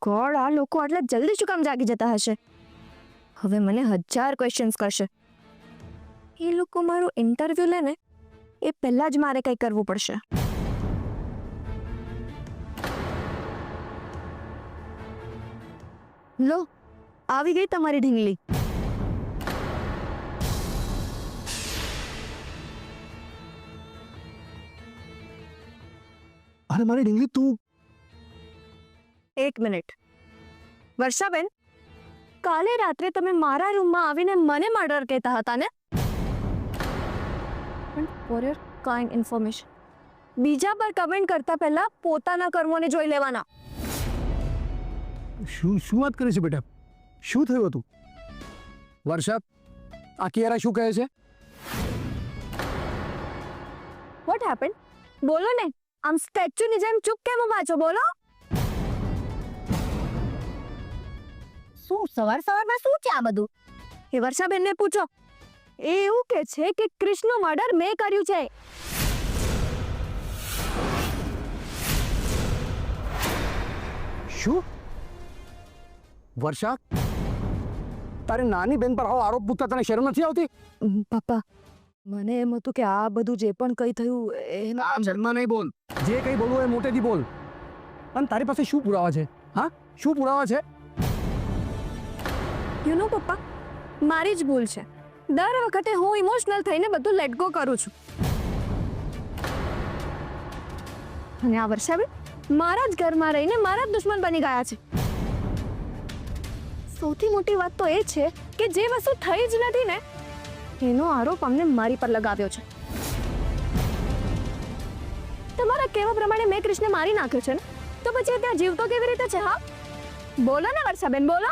God, આ લોકો આટલા જલ્દી શું કામ જાગી જતા હશે? હવે મને 1000 ક્વેશ્ચન્સ કરશે. એ લોકો મારું ઇન્ટરવ્યુ લે ને એ પહેલા જ મારે કંઈ કરવું પડશે. લો, આવી ગઈ તમારી ઢીંગલી. અરે મારી ઢીંગલી, તું 1 મિનિટ. વર્ષાબેન, કાલે રાત્રે તમે મારા રૂમમાં આવીને મને મર્ડર કહેતા હતા ને? પણ ફોર યોર કાઇન્ડ ઇન્ફોર્મેશન, બીજા પર કમેન્ટ કરતા પહેલા પોતાના કર્મોને જોઈ લેવાના. શું વાત કરે છે બેટા? શું થયું હતું? વર્ષા, આ કિયારા શું કહે છે? What happen? બોલો ને, આમ સ્ટેચ્યુની જેમ ચૂપ કેમ ઊભા છો? બોલો. શું સવાર સવારમાં શું છે આ બધું? એ વર્ષાબેનને પૂછો. એ એવું કે છે કે ક્રિશનું મર્ડર મેં કર્યું છે. શું? વર્ષા, તારી નાની બેન પર આવો આરોપ મૂકતા તને શરમ નથી આવતી? પપ્પા, મને એમ હતું કે આ બધું જે પણ કંઈ થયું એના આમ શર્મા નહીં બોલ. જે કંઈ બોલવું એ મોટેથી બોલ. અને તારી પાસે શું પુરાવા છે? હા, શું પુરાવા છે? યુ નો પપ્પા, મારી જ ભૂલ છે. દર વખતે હું ઇમોશનલ થઈને બધું લેટ ગો કરું છું. અને આ વર્ષાબેન મારા જ ઘરમાં રહીને મારા જ દુશ્મન બની ગયા છે. સૌથી મોટી વાત તો એ છે કે જે વસ્તુ થઈ જ નથી ને એનો આરોપ અમને મારી પર લગાવ્યો છે. તમારા કહેવા પ્રમાણે મેં કૃષ્ણને મારી નાખ્યો છે ને, તો પછી ત્યાં જીવતો કેવી રીતે છે? હા, બોલો ને વર્ષાબેન, બોલો.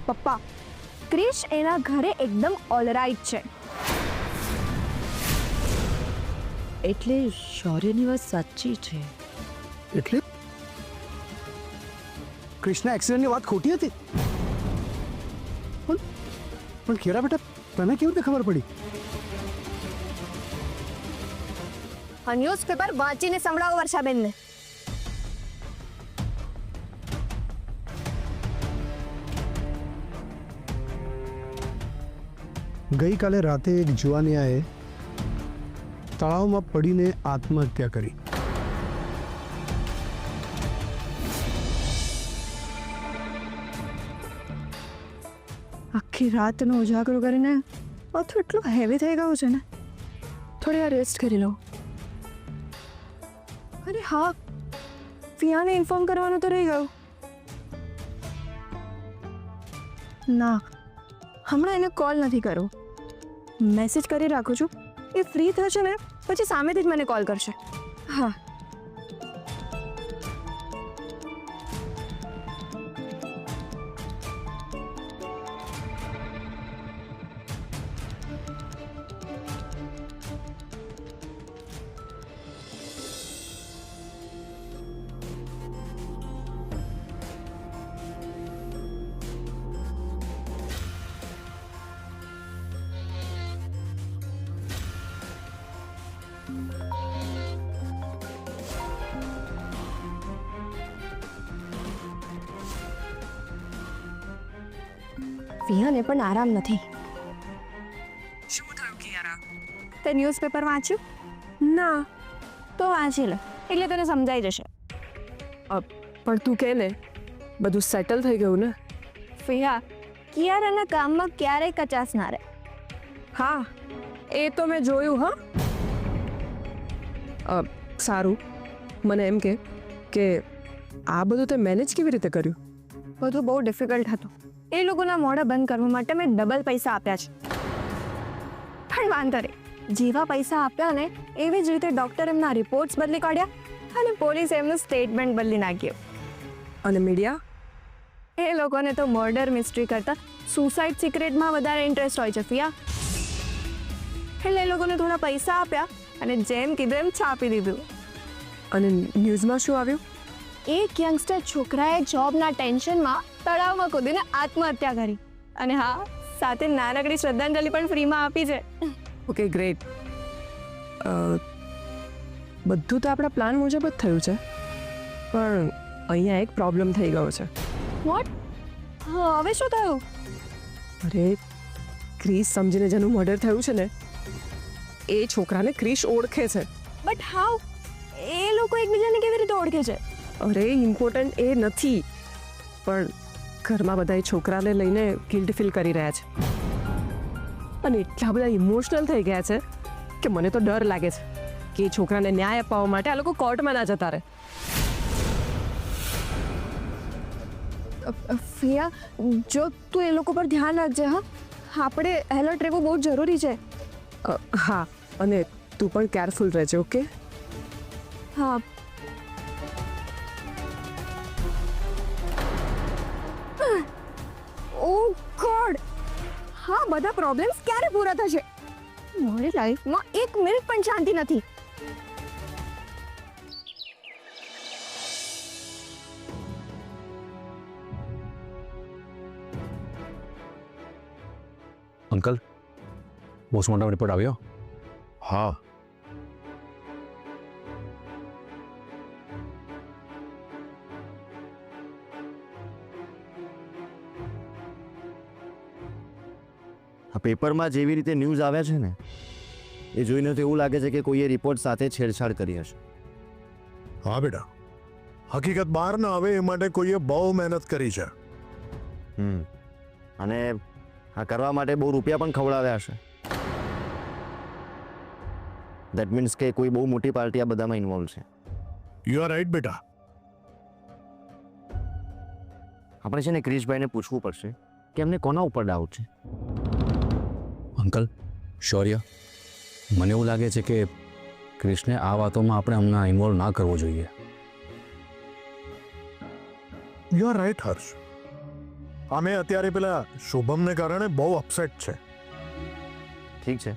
પપ્પા, ક્રિશ એના ઘરે એકદમ ઓલરાઇટ છે. એટલે શૌર્યની વાત સાચી છે. એટલે કૃષ્ણ એક્સિડન્ટની વાત ખોટી હતી? પણ કેરા બેટા, તને કેવી રીતે ખબર પડી? ન્યૂઝપેપર વાંચીને સંભળાવો વર્ષાબેનને. ગઈકાલે રાતે એક જુવાનિયાએ તળાવમાં પડીને આત્મહત્યા કરી. આખી રાતનો ઉજાગરો કરીને માથું એટલું હેવી થઈ ગયું છે ને, થોડી વાર રેસ્ટ કરી લઉં. અરે હા, ફિયાને ઇન્ફોર્મ કરવાનું તો રહી ગયું. ના, હમણાં એને કોલ નથી કરવો. મેસેજ કરી રાખું છું. એ ફ્રી થશે ને પછી સામેથી જ મને કોલ કરશે. હા. ફિયાને પણ આરામ નથી. શું થયું કિયારા? તે ન્યૂઝપેપર વાંચ્યું? ના, તો વાંચી લે એટલે તને સમજાઈ જશે. પણ તું કે ને, બધું સેટલ થઈ ગયું ને? ફિયા, કિયારાના કામમાં ક્યારેય કચાશ ના રહે. હા, એ તો મેં જોયું. હા, સારું. મને એમ કે આ બધું તે મેનેજ કેવી રીતે કર્યું? બધું બહુ ડિફિકલ્ટ હતું. એ લોકોના મોઢા બંધ કરવા માટે મેં ડબલ પૈસા આપ્યા છે. પણ વાંધો નહીં, જેવા પૈસા આપ્યા ને એવી જ રીતે ડૉક્ટર એમના રિપોર્ટ્સ બદલી કાઢ્યા અને પોલીસ એમનું સ્ટેટમેન્ટ બદલી નાખ્યું. અને મીડિયા? એ લોકોને તો મર્ડર મિસ્ટ્રી કરતાં સુસાઇડ સિક્રેટમાં વધારે ઇન્ટરેસ્ટ હોય છે ફિયા. એટલે એ લોકોને થોડા પૈસા આપ્યા અને જેમ કીધું એમ છાપી દીધું. અને ન્યૂઝમાં શું આવ્યું? એક યંગસ્ટર છોકરાએ જોબના ટેન્શનમાં તળાવમાં કૂદીને આત્મહત્યા કરી. અને હા, સાથે નાનકડી શ્રદ્ધાંજલિ પણ ફ્રીમાં આપી છે. Okay, great. બધું તો આપણા પ્લાન મુજબ જ થયું છે, પણ અહીંયા એક પ્રોબ્લેમ થઈ ગયો છે. વોટ? હવે શું થયું? અરે ક્રિશ સમજીને જેનું મર્ડર થયું છે ને, એ છોકરાને ક્રિશ ઓળખે છે. But how? એ લોકો એકબીજાને કેવી રીતે ઓળખે છે? અરે ઇમ્પોર્ટન્ટ એ નથી, પણ ઘરમાં બધા એ છોકરાને લઈને ગિલ્ટ ફીલ કરી રહ્યા છે, અને એટલા બધા ઇમોશનલ થઈ ગયા છે કે મને તો ડર લાગે છે કે એ છોકરાને ન્યાય અપાવવા માટે આ લોકો કોર્ટમાં ના જતા રહે. ફિયા, જો તું એ લોકો પર ધ્યાન રાખજે. હા, આપણે એલર્ટ રહેવું બહુ જરૂરી છે. હા, અને તું પણ કેરફુલ રહેજે. ઓકે? હા. ઓ ગોડ, હા, બધા પ્રોબ્લેમ્સ ક્યારે પૂરા થશે? મારી લાઈફમાં 1 મિનિટ પણ શાંતિ નથી. અંકલ, પોસ્ટમોર્ટમ રિપોર્ટ આવ્યો? હા, આ પેપરમાં જેવી રીતે ન્યૂઝ આવ્યા છે ને, એ જોઈને તો એવું લાગે છે કે કોઈએ રિપોર્ટ સાથે છેડછાડ કરી હશે. હા બેટા, હકીકત બહાર ન આવે એ માટે કોઈએ બહુ મહેનત કરી છે. અને આ કરવા માટે બહુ રૂપિયા પણ ખવડાવ્યા હશે. દેટ મીન્સ કે કોઈ બહુ મોટી પાર્ટી આ બધામાં ઇન્વોલ્વ છે. યુ આર રાઈટ બેટા. આપણે છે ને ક્રિશભાઈને પૂછવું પડશે કે એમને કોના ઉપર ડાઉટ છે. અંકલ, શૌર્ય, મને એવું લાગે છે કે ક્રિશને આ વાતોમાં આપણે હમણાં ઇન્વોલ્વ ના કરવો જોઈએ. યુ આર રાઈટ હર્ષ. અમે અત્યારે પેલા શુભમને કારણે બહુ અપસેટ છે. ઠીક છે,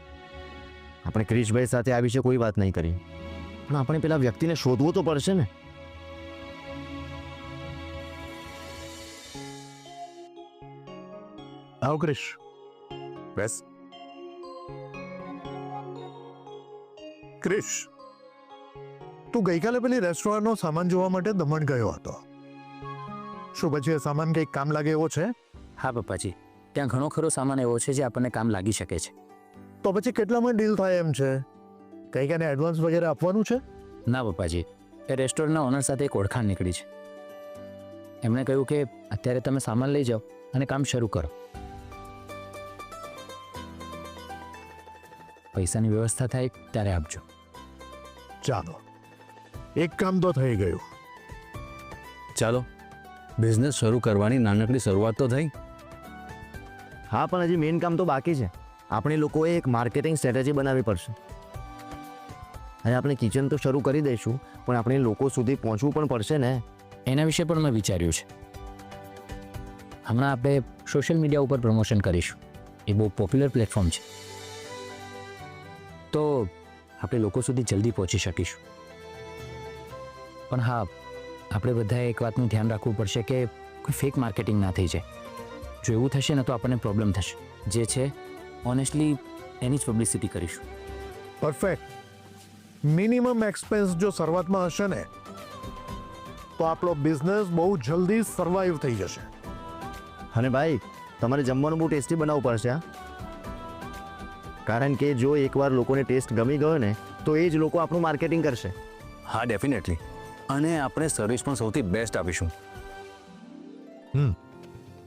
આપણે ક્રિશભાઈ સાથે આ વિશે કોઈ વાત નહીં કરી, પણ આપણે પેલા વ્યક્તિને શોધવું તો પડશે ને. આવ ક્રિશ, બેસ. ક્રિશ, તું ગઈકાલે પેલી રેસ્ટોરન્ટનો સામાન જોવા માટે દમણ ગયો હતો. શું પછી એ સામાન કંઈક કામ લાગે એવો છે? હા પપ્પાજી, ત્યાં ઘણો ખરો સામાન એવો છે જે આપણને કામ લાગી શકે છે. તો પછી કેટલામાં ડીલ થાય એમ છે? કંઈક એને એડવાન્સ વગેરે આપવાનું છે? ના પપ્પાજી, એ રેસ્ટોરન્ટના ઓનર સાથે એક ઓળખાણ નીકળી છે. એમણે કહ્યું કે અત્યારે તમે સામાન લઈ જાઓ અને કામ શરૂ કરો. પૈસાની વ્યવસ્થા થાય ત્યારે આપજો. ચાલો, એક કામ તો થઈ ગયું. ચાલો, બિઝનેસ શરૂ કરવાની નાનકડી શરૂઆત તો થઈ. હા, પણ હજી મેઇન કામ તો બાકી છે. આપણે લોકોએ એક માર્કેટિંગ સ્ટ્રેટેજી બનાવવી પડશે. હવે આપણે કિચન તો શરૂ કરી દઈશું, પણ આપણે લોકો સુધી પહોંચવું પણ પડશે ને. એના વિશે પણ મેં વિચાર્યું છે. હમણાં આપણે સોશિયલ મીડિયા ઉપર પ્રમોશન કરીશું. એ બહુ પોપ્યુલર પ્લેટફોર્મ છે, તો આપણે લોકો સુધી જલ્દી પહોંચી શકીશું. પણ હા, આપણે બધાએ એક વાતનું ધ્યાન રાખવું પડશે કે કોઈ ફેક માર્કેટિંગ ના થઈ જાય. જો એવું થશે ને તો આપણને પ્રોબ્લેમ થશે. જે છે ઓનેસ્ટલી એની જ પબ્લિસિટી કરીશું. પરફેક્ટ. મિનિમમ એક્સપેન્સ જો શરૂઆતમાં હશે ને, તો આપણો બિઝનેસ બહુ જલ્દી સર્વાઈવ થઈ જશે. અને ભાઈ, તમારે જમવાનું બહુ ટેસ્ટી બનાવવું પડશે. હા, કારણ કે જો એકવાર લોકોને ટેસ્ટ ગમી ગયો ને, તો એ જ લોકો આપણું માર્કેટિંગ કરશે. હા, ડેફિનેટલી. અને આપણે સર્વિસ પણ સૌથી બેસ્ટ આપીશું.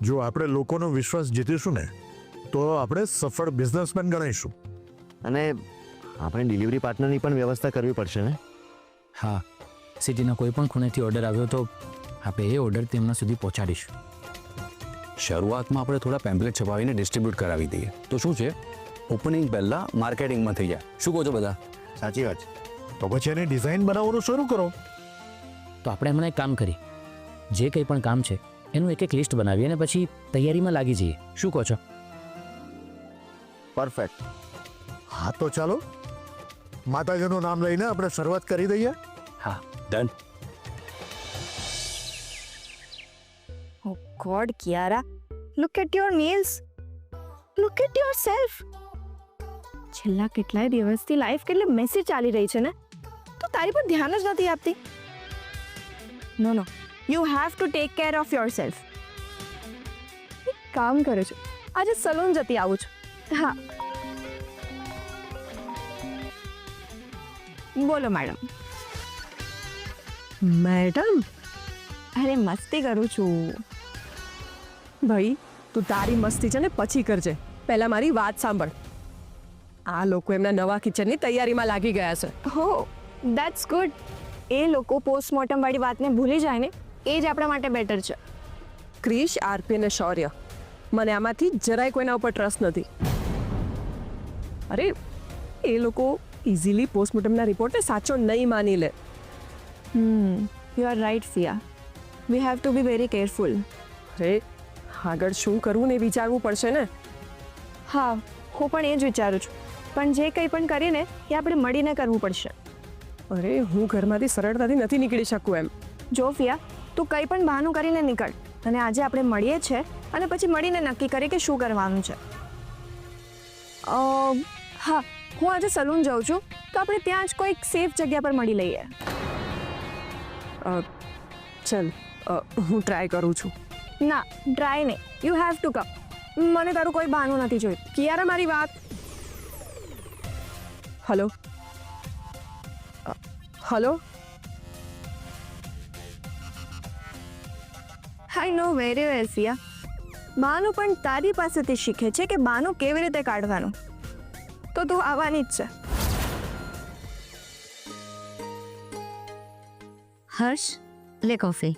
જો આપણે લોકોનો વિશ્વાસ જીતીશું ને, તો આપણે સફળ બિઝનેસમેન ગણાઈશું. અને આપણે ડિલિવરી પાર્ટનરની પણ વ્યવસ્થા કરવી પડશે ને. હા, સિટીના કોઈ પણ ખૂણેથી ઓર્ડર આવ્યો તો આપણે એ ઓર્ડર તેમના સુધી પહોંચાડીશું. શરૂઆતમાં આપણે થોડા પેમ્પલેટ છપાવીને ડિસ્ટ્રીબ્યુટ કરાવી દઈએ તો શું છે, ઓપનિંગ પહેલાં માર્કેટિંગમાં થઈ જાય. શું કહો છો બધા? સાચી વાત છે. તો પછી એની ડિઝાઇન બનાવવાનું શરૂ કરો. તો આપણે હમણાં એક કામ કરીએ, જે કંઈ પણ કામ છે એનું એક લિસ્ટ બનાવીએ અને પછી તૈયારીમાં લાગી જઈએ. શું કહો છો? પરફેક્ટ. હા, તો ચાલો માતાજીનું નામ લઈને આપણે શરૂઆત કરી દઈએ. હા, done. Oh God, Kiara, look at your nails. Look at yourself. છેલ્લા કેટલાય દિવસથી લાઈફ કેટલી મેસી ચાલી રહી છે ને, તું તારી પર ધ્યાન જ નથી આપતી. No no, you have to take care of yourself. કામ કરું છું, આજે સલૂન જતી આવું છું. હા બોલો મેડમ. મેડમ અરે મસ્તી કરું છું. ભાઈ તું તારી મસ્તી છે ને પછી કરજે, પહેલા મારી વાત સાંભળ. આ લોકો એમના નવા કિચનની તૈયારીમાં લાગી ગયા છે. હો દેટ્સ ગુડ. એ લોકો પોસ્ટમોર્ટમ વાળી વાતને ભૂલી જાય ને એ જ આપણા માટે બેટર છે. ક્રિશ, આરપી અને શૌર્ય, મને આમાંથી જરાય કોઈના ઉપર ટ્રસ્ટ નથી. અરે એ લોકો ઇઝીલી પોસ્ટમોર્ટમના રિપોર્ટને સાચો નહીં માની લે. You are right Fiya. We have to be very careful. અરે આગળ શું કરવું ને એ વિચારવું પડશે ને. હા હું પણ એ જ વિચારું છું, પણ જે કંઈ પણ કરીને એ આપણે મળીને કરવું પડશે. અરે હું ઘરમાંથી સરળતાથી નથી નીકળી શકું એમ. જો ફિયા, તું કંઈ પણ બહાનું કરીને નીકળ, અને આજે આપણે મળીએ છીએ અને પછી મળીને નક્કી કરીએ કે શું કરવાનું છે. હા હું આજે સલૂન જાઉં છું, તો આપણે ત્યાં જ કોઈક સેફ જગ્યા પર મળી લઈએ. ચલ હું ટ્રાય કરું છું. ના ટ્રાય નહીં, યુ હેવ ટુ કમ. મને તારું કોઈ બહાનું નથી જોયું. કિયારા મારી વાત. Hello hello. I know very well Fiya. બહાનું પણ તારી પાસેથી શીખે છે કે બહાનું કેવી રીતે કાઢવાનું. તો તું આવવાની જ છે. હર્ષ, લે કોફી.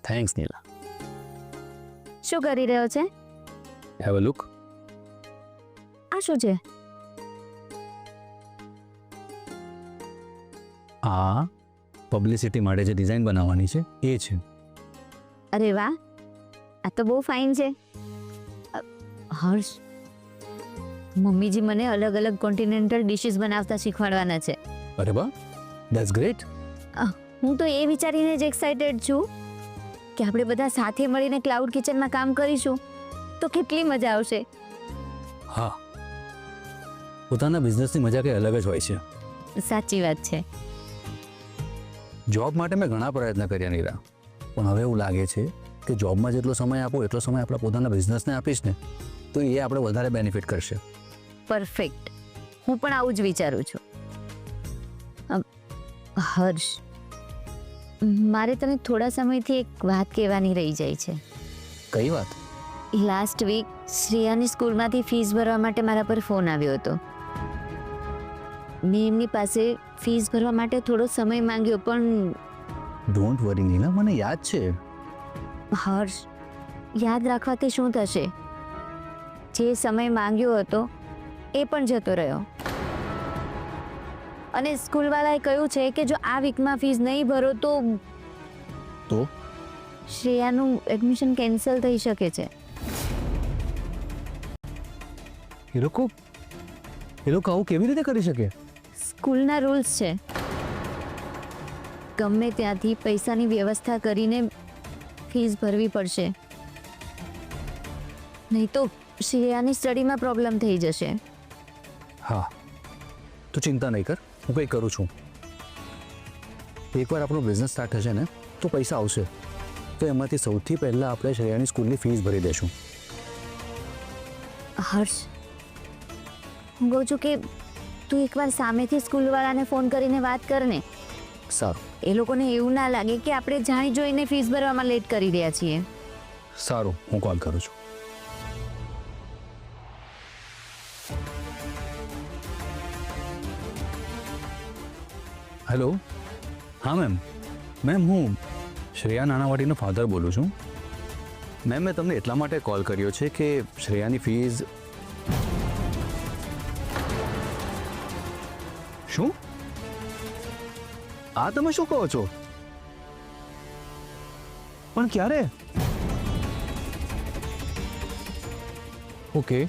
થેન્ક્સ નીલા. શું કરી રહ્યો છે? Have a look. આ શું છે? આ પબ્લિસિટી માટે જે ડિઝાઇન બનાવવાની છે એ છે. અરે વાહ, આ તો બહુ ફાઇન છે. હર્ષ, મમ્મીજી મને અલગ અલગ કોન્ટિનેન્ટલ ડિશિસ બનાવતા શીખવાડવાના છે. અરે વાહ, ધેટ્સ ગ્રેટ. હું તો એ વિચારીને જ એક્સાઇટેડ છું કે આપણે બધા સાથે મળીને ક્લાઉડ કિચનમાં કામ કરીશું તો કેટલી મજા આવશે. હા, પોતાના બિઝનેસની મજા કંઈ અલગ જ હોય છે. સાચી વાત છે. જોબ માટે મેં ઘણા પ્રયત્ન કર્યા નીરા, પણ હવે એવું લાગે છે કે જોબમાં જેટલો સમય આપો એટલો સમય આપણા પોતાના બિઝનેસને આપીશ ને તો એ આપણે વધારે બેનિફિટ કરશે. પરફેક્ટ. હું પણ આવું જ વિચારું છું. હર્ષ, મારે તને થોડા સમયથી એક વાત કહેવાની રહી જાય છે. કઈ વાત? લાસ્ટ વીક શ્રેયાની સ્કૂલમાંથી ફીસ ભરવા માટે મારા પર ફોન આવ્યો હતો. મેં એમની પાસે ફીસ ભરવા માટે થોડો સમય માંગ્યો, પણ ડોન્ટ વરી નીલા, મને યાદ છે. હર્ષ, યાદ રાખવાથી શું થશે? જે સમય માંગ્યો હતો એ પણ જતો રહ્યો. અને સ્કૂલવાળાએ કહ્યું છે કે જો આ વીકમાં ફીસ નહીં ભરો તો શ્રેયાનું એડમિશન કેન્સલ થઈ શકે છે. એ લોકો આવું કેવી રીતે કરી શકે? સ્કૂલના રૂલ્સ છે. ગમે ત્યાંથી પૈસાની વ્યવસ્થા કરીને ફીસ ભરવી પડશે, નહીં તો શ્રેયાની સ્ટડીમાં પ્રોબ્લેમ થઈ જશે. હા, તું ચિંતા નહીં કર, હું કંઈ કરું છું. એકવાર આપણો બિઝનેસ સ્ટાર્ટ થશે ને તો પૈસા આવશે, તો એમાંથી સૌથી પહેલાં આપણે શ્રેયાની સ્કૂલની ફીસ ભરી દઈશું. હર્ષ, હું કહું છું કે તું એકવાર સામેથી સ્કૂલવાળાને ફોન કરીને વાત કર ને. સારું. એ લોકોને એવું ના લાગે કે આપણે જાણી જોઈને ફીસ ભરવામાં લેટ કરી રહ્યા છીએ. સારું, હું કોલ કરું છું. હેલો. હા મેમ હું શ્રેયા નાનાવાડીનો ફાધર બોલું છું. મેમ, મેં તમને એટલા માટે કોલ કર્યો છે કે શ્રેયાની ફીસ. શું? આ તમે શું કહો છો? પણ ક્યારે? ઓકે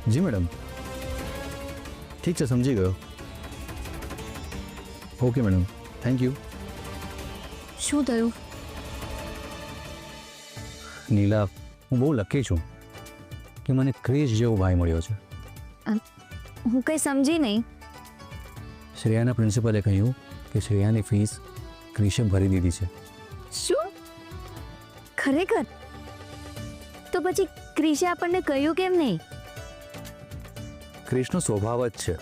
જી મેડમ, ઠીક છે, સમજી ગયો. Okay madam, thank you. શું થયું? નીલા, હું બહુ લકી છું કે મને ક્રિશ જેવો ભાઈ મળ્યો છે. હું કંઈ સમજી નહીં. શ્રેયાના પ્રિન્સિપલે કહ્યું કે શ્રેયાની ફીસ ક્રિશે ભરી દીધી છે. શું? ખરેખર? તો પછી ક્રિશે આપણને કહ્યું કેમ નહીં? ક્રિશનો સ્વભાવ જ છે,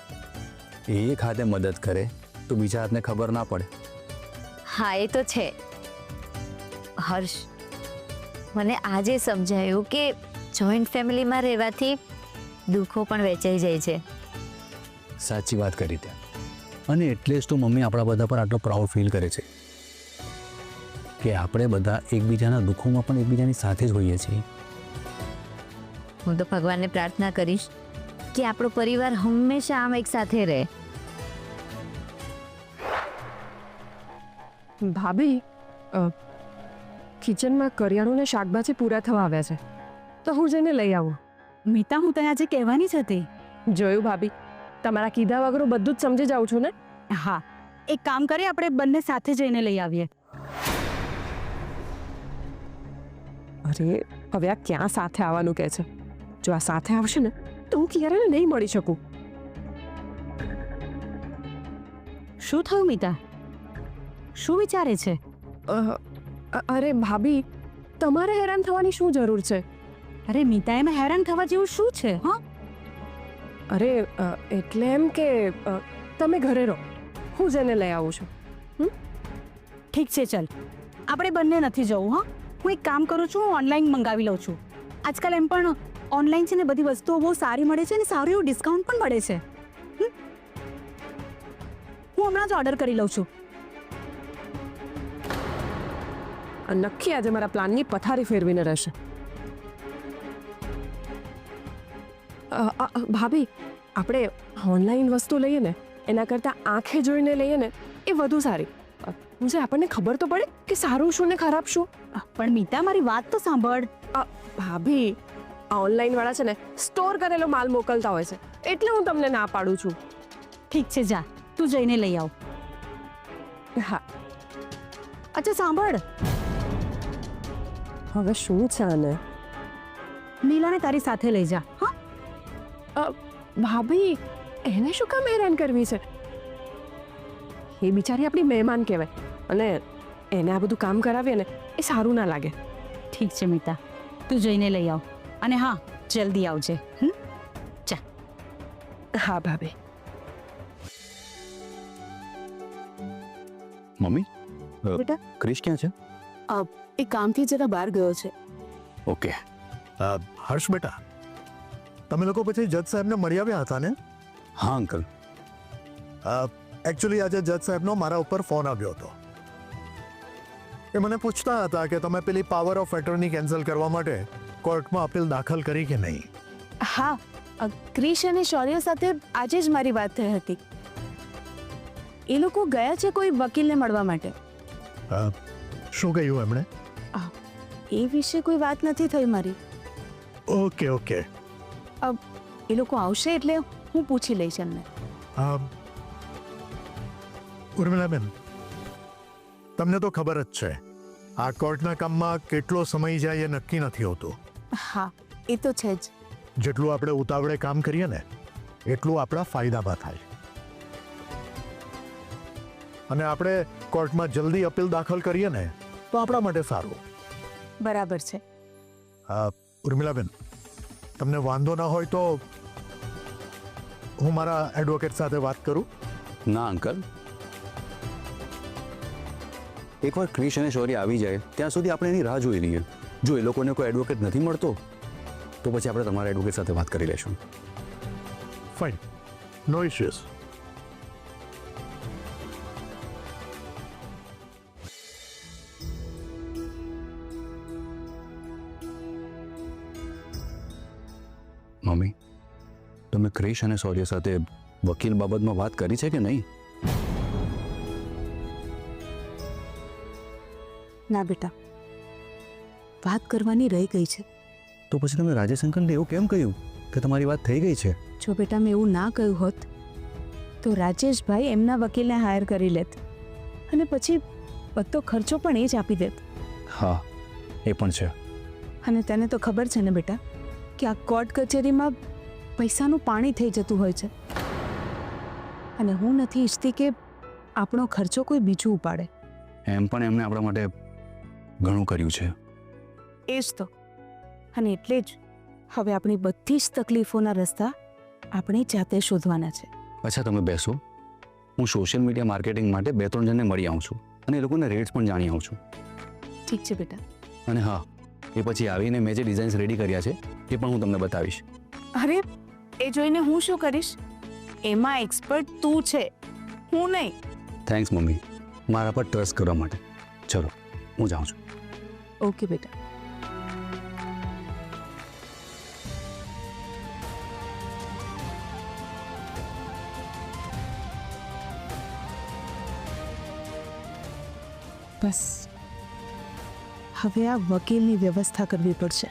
એ એક હાથે મદદ કરે તો બીજા હાથને ખબર ના પડે. હા, એ તો છે. હર્ષ, મને આજે સમજાયું કે જોઈન્ટ ફેમિલીમાં રહેવાથી દુઃખો પણ વેચાઈ જાય છે. સાચી વાત કરી તે, અને એટલે જ તો મમ્મી આપણા બધા પર આટલો પ્રાઉડ ફીલ કરે છે કે આપણે બધા એકબીજાના દુઃખોમાં પણ એકબીજાની સાથે જ હોઈએ છીએ. હું તો ભગવાનને પ્રાર્થના કરીશ કે આપણો પરિવાર હંમેશા આમ એક સાથે રહે. ભાભી, કિચનમાં કરિયાણું ને શાકભાજી પૂરા થવા આવ્યા છે, તો હું જઈને લઈ આવું. મીતા, હું તને આજે કહેવાની જ હતી. જોયું ભાભી, તમારા કીધા વગર હું બધું જ સમજી જાઉં છું ને. હા, એક કામ કરીએ, આપણે બંને સાથે જઈને લઈ આવીએ. અરે, હવે આ ક્યાં સાથે આવવાનું કહે છે? જો આ સાથે આવશે ને તો હું ક્યારે નહીં મળી શકું. શું થયું મીતા? શું વિચારે છે? અરે ભાભી, તમારે હેરાન થવાની શું જરૂર છે? અરે મીતા, એમાં હેરાન થવા જેવું શું છે? હા, અરે એટલે એમ કે તમે ઘરે રહો, હું જઈને લઈ આવું છું. ઠીક છે, ચલ. આપણે બંને નથી જવું. હા, હું એક કામ કરું છું, હું ઓનલાઈન મંગાવી લઉં છું. આજકાલ એમ પણ ઓનલાઈન છે ને બધી વસ્તુઓ બહુ સારી મળે છે અને સારું એવું ડિસ્કાઉન્ટ પણ મળે છે. હું હમણાં જ ઓર્ડર કરી લઉં છું. નક્કી આજે મારા પ્લાનની પથારી ફેરવીને રહેશે. ભાભી, આપણે ઓનલાઈન વસ્તુ લઈએ ને એના કરતાં આંખે જોઈને લઈએ ને એ વધુ સારી. જે આપણને ખબર તો પડે કે સારું શું ને ખરાબ શું. પણ મીતા, મારી વાત તો સાંભળ. ભાભી, આ ઓનલાઈન વાળા છે ને સ્ટોર કરેલો માલ મોકલતા હોય છે, એટલે હું તમને ના પાડું છું. ઠીક છે, જા, તું જઈને લઈ આવ. હા. અચ્છા સાંભળ, હવે શું છે આને? નીલાને તારી સાથે લઈ જા. હા, ભાભી, એને શું કામ હેરાન કરવી છે? એ બિચારી આપણી મહેમાન કહેવાય, અને એને આ બધું કામ કરાવીએ ને એ સારું ના લાગે. ઠીક છે મીતા, તું જઈને લઈ આવ. અને હા, જલ્દી આવજે. જા. હા ભાભી. મમ્મી, બેટા? ક્રિશ ક્યાં છે? એ કામથી જરા બહાર ગયો છે. ઓકે. હર્ષ બેટા, તમે લોકો પછી જજ સાહેબને મળી આવ્યા હતા ને? હા અંકલ. એકચ્યુઅલી આજે જજ સાહેબનો મારા ઉપર ફોન આવ્યો હતો. એ મને પૂછતા હતા કે તમે પેલી પાવર ઓફ એટર્ની કેન્સલ કરવા માટે કોર્ટમાં અપીલ દાખલ કરી કે નહીં. હા, ક્રિશ અને શૌર્ય સાથે આજે જ મારી વાત થઈ હતી. એ લોકો ગયા છે કોઈ વકીલને મળવા માટે. શું કહ્યું એમણે? એ વિશે કોઈ વાત નથી થઈ મારી. Okay okay. એ લોકો આવશે એટલે હું પૂછી લઈશ એમને. ઉર્મિલાબેન, તમને તો ખબર જ છે આ કોર્ટના કામમાં કેટલો સમય જાય એ નક્કી નથી હોતું. હા, એ તો છે જ. જેટલું આપણે ઉતાવળે કામ કરીએ ને એટલું આપણા ફાયદામાં થાય. અને આપણે કોર્ટમાં જલ્દી અપીલ દાખલ કરીએ ને તો આપણા માટે સારું. બરાબર છે. ઉર્મિલાબેન, તમને વાંધો ના હોય તો હું મારા એડવોકેટ સાથે વાત કરું. ના અંકલ, એકવાર ક્રિશ અને શૌર્ય આવી જાય ત્યાં સુધી આપણે એની રાહ જોઈ લઈએ. જો એ લોકોને કોઈ એડવોકેટ નથી મળતો તો પછી આપણે તમારા એડવોકેટ સાથે વાત કરી લઈશું. ફાઇન, નો ઇશ્યુઝ. મમ્મી, તમે ક્રિશ અને શૌર્ય સાથે વકીલ બાબતમાં વાત કરી છે કે નહીં? ના બેટા, વાત કરવાની રહી ગઈ છે. તો પછી તમે રાજેશ અંકલને એવું કેમ કહ્યું કે તમારી વાત થઈ ગઈ છે? જો બેટા મેં એવું ના કહ્યું હોત તો રાજેશભાઈ એમના વકીલને હાયર કરી લેત અને પછી બધો ખર્ચો પણ એ જ આપી દેત. હા, એ પણ છે. અને તને તો ખબર છે ને બેટા કે આ કોર્ટ કચેરીમાં પૈસાનું પાણી થઈ જતું હોય છે. અને હું નથી ઈચ્છતી કે આપણો ખર્ચો કોઈ બીજું ઉપાડે. એમ પણ એમણે આપણા માટે ઘણું કર્યું છે. એ જ તો. અને એટલે જ હવે આપણી બધી જ તકલીફોના રસ્તા આપણે જાતે શોધવાના છે. અચ્છા તમે બેસો, હું સોશિયલ મીડિયા માર્કેટિંગ માટે 2-3 જણને મળી આવું છું અને એ લોકોને રેટ્સ પણ જાણી આવું છું. ઠીક છે બેટા. અને હા, એ પછી આવીને મેં જે ડિઝાઇન્સ રેડી કર્યા છે એ પણ હું તમને બતાવીશ. અરે એ જોઈને હું શું કરીશ? એમાં એક્સપર્ટ તું છે, હું નહીં. થેન્ક્સ મમ્મી, મારા પર ટ્રસ્ટ કરવા માટે. ચલો હું જાઉં છું. ઓકે બેટા. બસ હવે આ વકીલની વ્યવસ્થા કરવી પડશે.